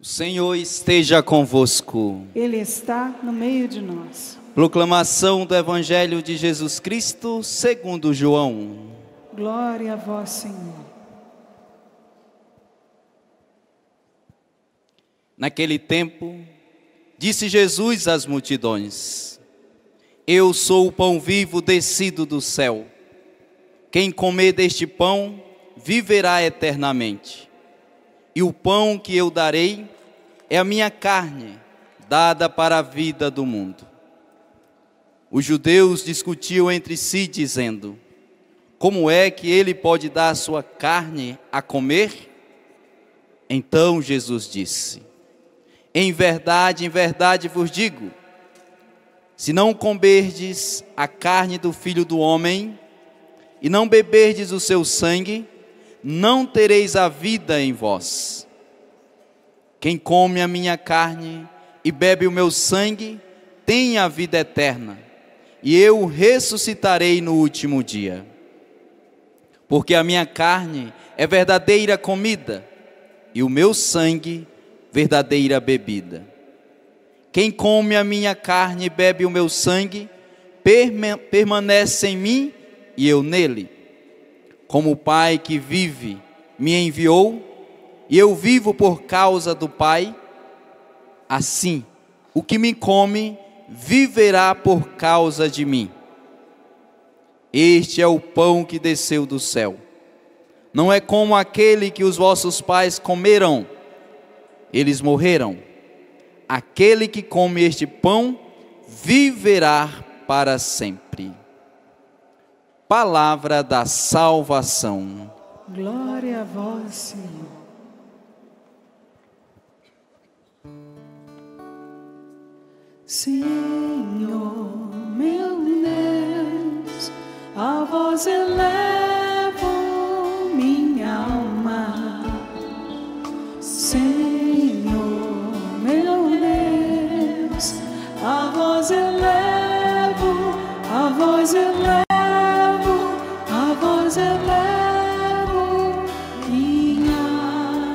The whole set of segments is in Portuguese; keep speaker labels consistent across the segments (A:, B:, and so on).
A: O Senhor esteja convosco.
B: Ele está no meio de nós.
A: Proclamação do Evangelho de Jesus Cristo segundo João.
B: Glória a vós, Senhor.
A: Naquele tempo, disse Jesus às multidões: Eu sou o pão vivo descido do céu. Quem comer deste pão viverá eternamente. E o pão que eu darei é a minha carne, dada para a vida do mundo. Os judeus discutiam entre si, dizendo: Como é que ele pode dar sua carne a comer? Então Jesus disse: em verdade vos digo, se não comerdes a carne do Filho do Homem e não beberdes o seu sangue, não tereis a vida em vós. Quem come a minha carne e bebe o meu sangue tem a vida eterna, e eu o ressuscitarei no último dia. Porque a minha carne é verdadeira comida, e o meu sangue verdadeira bebida. Quem come a minha carne e bebe o meu sangue, permanece em mim e eu nele. Como o Pai que vive me enviou, e eu vivo por causa do Pai, assim, o que me come viverá por causa de mim. Este é o pão que desceu do céu. Não é como aquele que os vossos pais comeram, eles morreram. Aquele que come este pão viverá para sempre. Palavra da salvação.
B: Glória a vós, Senhor. Senhor, meu Deus, a vós elevo minha alma. Senhor, meu Deus, a vós elevo, a vós elevo, a vós elevo minha alma.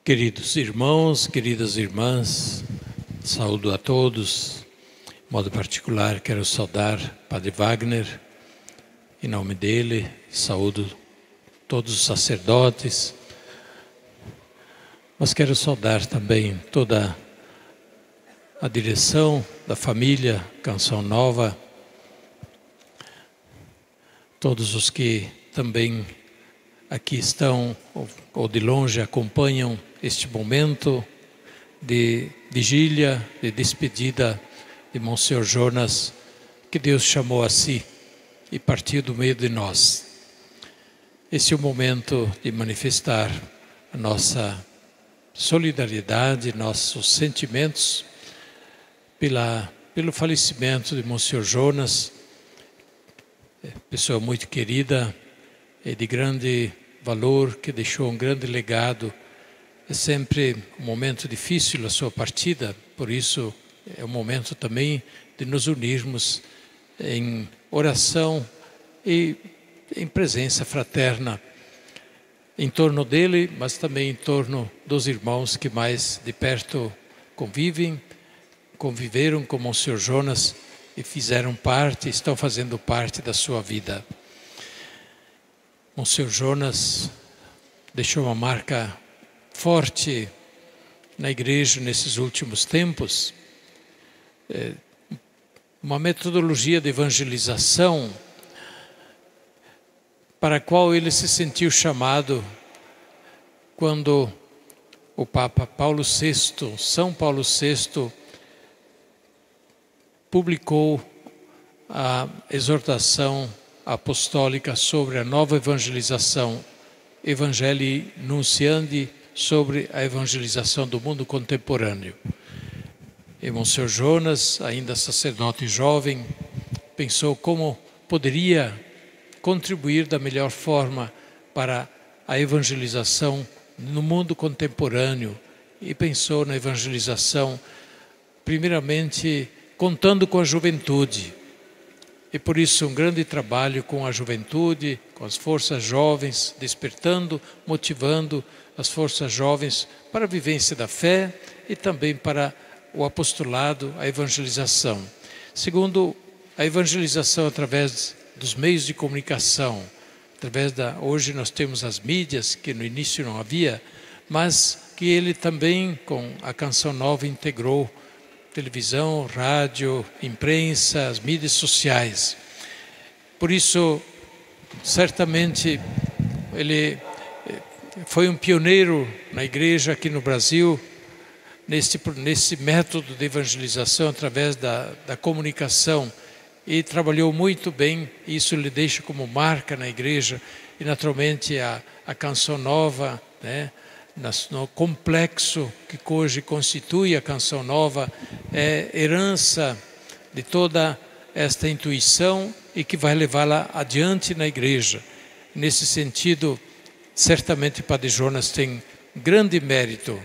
C: Queridos irmãos, queridas irmãs, saúdo a todos. De modo particular, quero saudar Padre Wagner, em nome dele, saúdo todos os sacerdotes, mas quero saudar também toda a direção da família Canção Nova, todos os que também aqui estão ou de longe acompanham este momento de vigília, de despedida de Monsenhor Jonas, que Deus chamou a si e partiu do meio de nós. Esse é o momento de manifestar a nossa solidariedade, nossos sentimentos pelo falecimento de Monsenhor Jonas, pessoa muito querida e de grande valor, que deixou um grande legado. É sempre um momento difícil a sua partida, por isso é um momento também de nos unirmos em oração e em presença fraterna em torno dele, mas também em torno dos irmãos que mais de perto conviveram com Monsenhor Jonas e fizeram parte, estão fazendo parte da sua vida. Monsenhor Jonas deixou uma marca forte na igreja nesses últimos tempos, uma metodologia de evangelização para a qual ele se sentiu chamado quando o Papa Paulo VI, São Paulo VI, publicou a exortação apostólica sobre a nova evangelização, Evangelii Nunciandi, sobre a evangelização do mundo contemporâneo. E Monsenhor Jonas, ainda sacerdote jovem, pensou como poderia contribuir da melhor forma para a evangelização no mundo contemporâneo, e pensou na evangelização primeiramente contando com a juventude. E por isso um grande trabalho com a juventude, com as forças jovens, despertando, motivando as forças jovens para a vivência da fé e também para o apostolado, a evangelização. Segundo, a evangelização através dos meios de comunicação, hoje nós temos as mídias, que no início não havia, mas que ele também, com a Canção Nova, integrou televisão, rádio, imprensa, as mídias sociais. Por isso, certamente, ele foi um pioneiro na igreja aqui no Brasil, nesse método de evangelização através da comunicação, e trabalhou muito bem. Isso lhe deixa como marca na igreja, e naturalmente a Canção Nova, né, no complexo que hoje constitui a Canção Nova, é herança de toda esta intuição e que vai levá-la adiante na igreja. Nesse sentido, certamente Padre Jonas tem grande mérito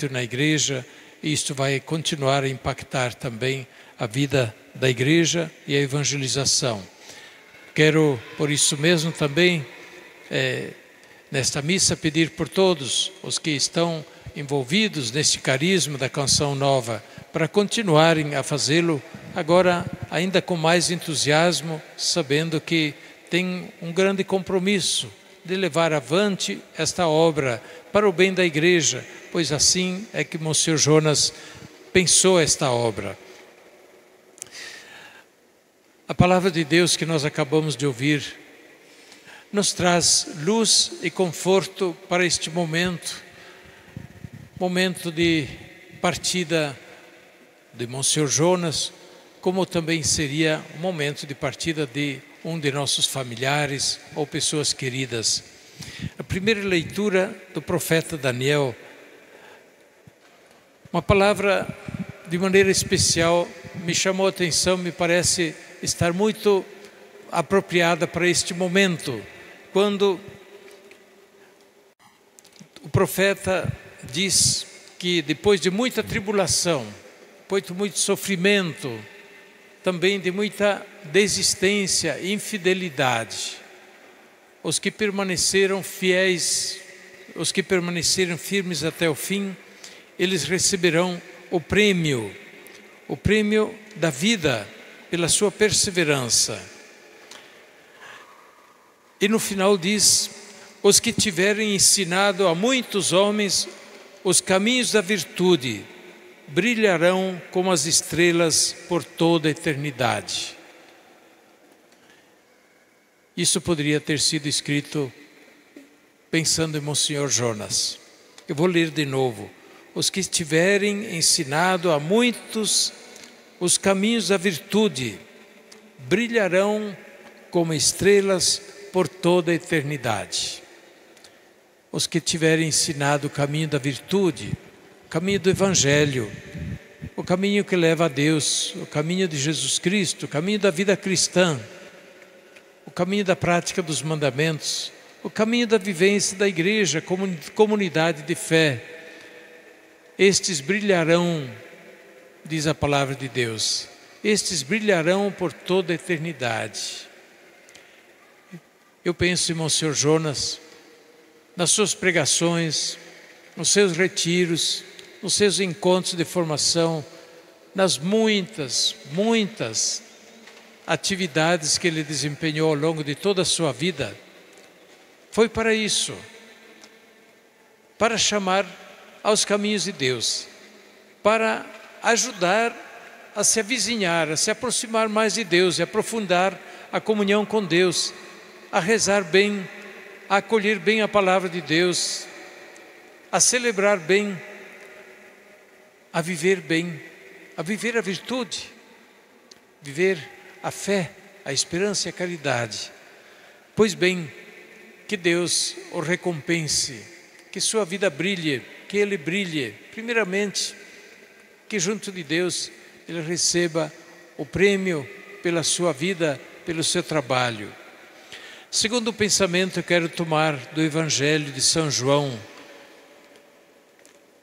C: na igreja, e isto vai continuar a impactar também a vida da igreja e a evangelização. Quero, por isso mesmo, também, nesta missa, pedir por todos os que estão envolvidos neste carisma da Canção Nova, para continuarem a fazê-lo agora ainda com mais entusiasmo, sabendo que tem um grande compromisso de levar avante esta obra para o bem da igreja, pois assim é que Monsenhor Jonas pensou esta obra. A palavra de Deus que nós acabamos de ouvir nos traz luz e conforto para este momento de partida de Monsenhor Jonas, como também seria um momento de partida de um de nossos familiares ou pessoas queridas. A primeira leitura do profeta Daniel, uma palavra de maneira especial me chamou a atenção, me parece estar muito apropriada para este momento, quando o profeta diz que depois de muita tribulação, depois de muito sofrimento, também de muita desistência e infidelidade, os que permaneceram fiéis, os que permaneceram firmes até o fim, eles receberão o prêmio da vida pela sua perseverança. E no final diz: os que tiverem ensinado a muitos homens os caminhos da virtude, brilharão como as estrelas por toda a eternidade. Isso poderia ter sido escrito pensando em Monsenhor Jonas. Eu vou ler de novo. Os que tiverem ensinado a muitos os caminhos da virtude, brilharão como estrelas por toda a eternidade. Os que tiverem ensinado o caminho da virtude, o caminho do Evangelho, o caminho que leva a Deus, o caminho de Jesus Cristo, o caminho da vida cristã, o caminho da prática dos mandamentos, o caminho da vivência da igreja, comunidade de fé. Estes brilharão, diz a palavra de Deus, estes brilharão por toda a eternidade. Eu penso em Monsenhor Jonas, nas suas pregações, nos seus retiros, nos seus encontros de formação, nas muitas atividades que ele desempenhou ao longo de toda a sua vida. Foi para isso, para chamar aos caminhos de Deus, para ajudar a se avizinhar, a se aproximar mais de Deus e aprofundar a comunhão com Deus, a rezar bem, a acolher bem a palavra de Deus, a celebrar bem, a viver bem, a viver a virtude, viver a fé, a esperança e a caridade. Pois bem, que Deus o recompense, que sua vida brilhe, que ele brilhe, primeiramente, que junto de Deus ele receba o prêmio pela sua vida pelo seu trabalho. Segundo pensamento, eu quero tomar do Evangelho de São João.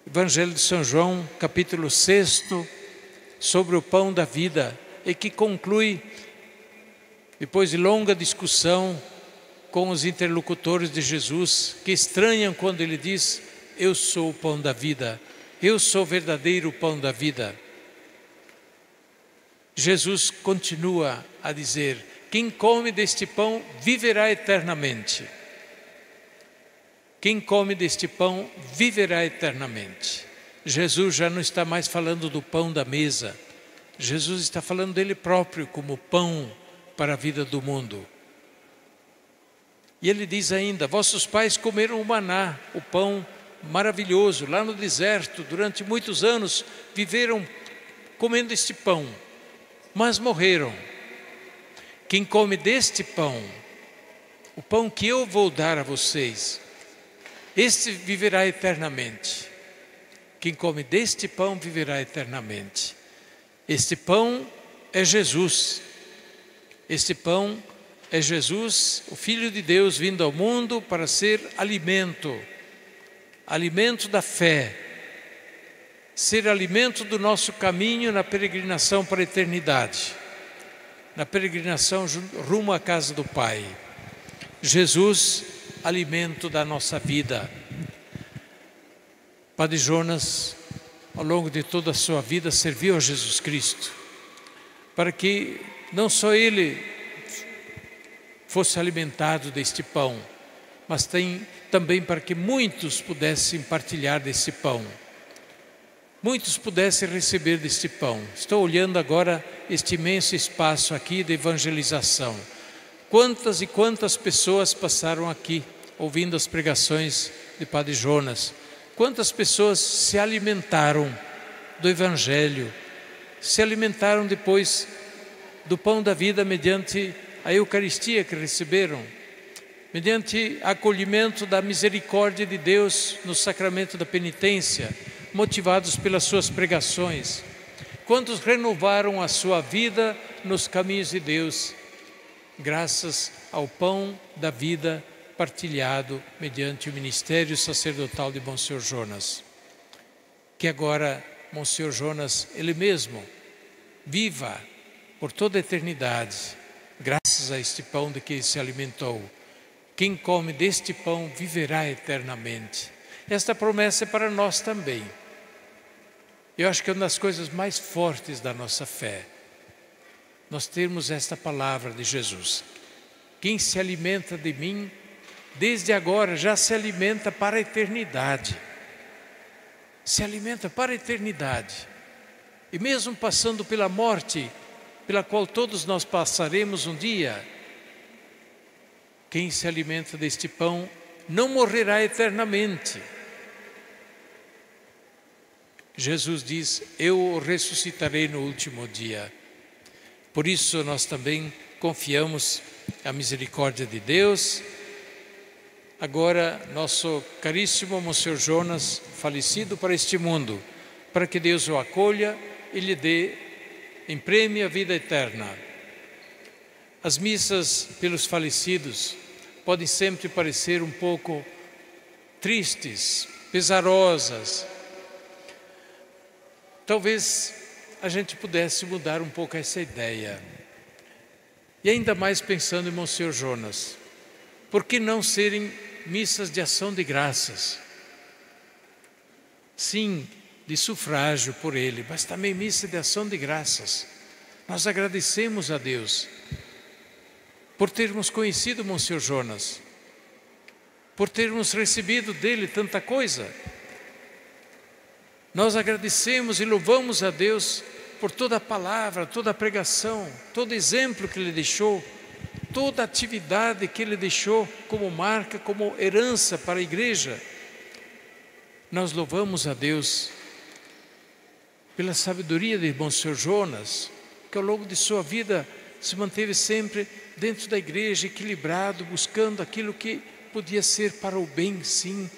C: Evangelho de São João, capítulo 6, sobre o pão da vida, e que conclui, depois de longa discussão com os interlocutores de Jesus, que estranham quando ele diz: eu sou o pão da vida, eu sou o verdadeiro pão da vida. Jesus continua a dizer: quem come deste pão viverá eternamente. Quem come deste pão viverá eternamente. Jesus já não está mais falando do pão da mesa. Jesus está falando dele próprio como pão para a vida do mundo. E ele diz ainda: vossos pais comeram o maná, o pão maravilhoso, lá no deserto, durante muitos anos viveram comendo este pão, mas morreram. Quem come deste pão, o pão que eu vou dar a vocês, este viverá eternamente. Quem come deste pão viverá eternamente. Este pão é Jesus. Este pão é Jesus, o Filho de Deus, vindo ao mundo para ser alimento, alimento da fé, ser alimento do nosso caminho na peregrinação para a eternidade, na peregrinação rumo à casa do Pai. Jesus, alimento da nossa vida. Padre Jonas, ao longo de toda a sua vida, serviu a Jesus Cristo, para que não só ele fosse alimentado deste pão, mas também para que muitos pudessem partilhar desse pão, muitos pudessem receber deste pão. Estou olhando agora este imenso espaço aqui de evangelização. Quantas e quantas pessoas passaram aqui, ouvindo as pregações de Padre Jonas. Quantas pessoas se alimentaram do Evangelho, se alimentaram depois do pão da vida mediante a Eucaristia que receberam, mediante acolhimento da misericórdia de Deus no sacramento da penitência, motivados pelas suas pregações. Quantos renovaram a sua vida nos caminhos de Deus, graças ao pão da vida partilhado mediante o ministério sacerdotal de Monsenhor Jonas. Que agora Monsenhor Jonas, ele mesmo, viva por toda a eternidade, graças a este pão de que ele se alimentou. Quem come deste pão viverá eternamente. Esta promessa é para nós também. Eu acho que é uma das coisas mais fortes da nossa fé, nós termos esta palavra de Jesus: quem se alimenta de mim, desde agora já se alimenta para a eternidade. Se alimenta para a eternidade. E mesmo passando pela morte, pela qual todos nós passaremos um dia, quem se alimenta deste pão não morrerá eternamente. Jesus diz: eu o ressuscitarei no último dia. Por isso nós também confiamos a misericórdia de Deus. Agora, nosso caríssimo Monsenhor Jonas, falecido para este mundo, para que Deus o acolha e lhe dê em prêmio a vida eterna. As missas pelos falecidos podem sempre parecer um pouco tristes, pesarosas. Talvez a gente pudesse mudar um pouco essa ideia. E ainda mais pensando em Monsenhor Jonas, por que não serem missas de ação de graças? Sim, de sufrágio por ele, mas também missa de ação de graças. Nós agradecemos a Deus por termos conhecido Monsenhor Jonas, por termos recebido dele tanta coisa. Nós agradecemos e louvamos a Deus por toda a palavra, toda a pregação, todo exemplo que ele deixou, toda a atividade que ele deixou como marca, como herança para a igreja. Nós louvamos a Deus pela sabedoria de Monsenhor Jonas, que ao longo de sua vida se manteve sempre dentro da igreja, equilibrado, buscando aquilo que podia ser para o bem, sim,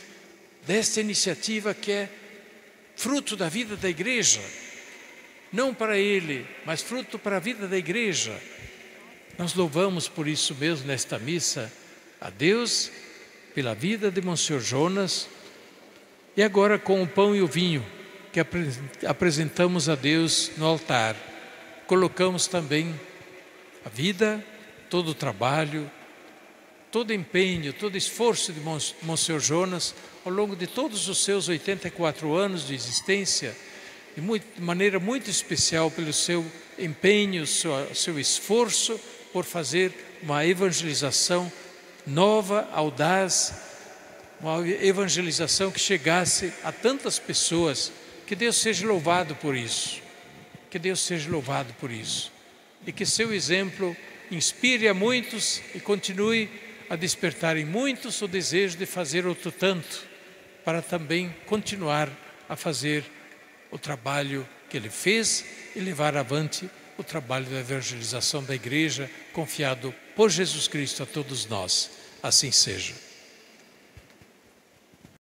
C: desta iniciativa que é fruto da vida da igreja, não para ele, mas fruto para a vida da igreja. Nós louvamos por isso mesmo nesta missa a Deus pela vida de Monsenhor Jonas, e agora com o pão e o vinho que apresentamos a Deus no altar, colocamos também a vida, todo o trabalho, todo empenho, todo esforço de Monsenhor Jonas ao longo de todos os seus 84 anos de existência, de maneira muito especial pelo seu empenho, seu esforço por fazer uma evangelização nova, audaz, uma evangelização que chegasse a tantas pessoas. Que Deus seja louvado por isso, que Deus seja louvado por isso, e que seu exemplo inspire a muitos e continue a despertar em muitos o desejo de fazer outro tanto, para também continuar a fazer o trabalho que ele fez e levar avante o trabalho da evangelização da Igreja, confiado por Jesus Cristo a todos nós. Assim seja.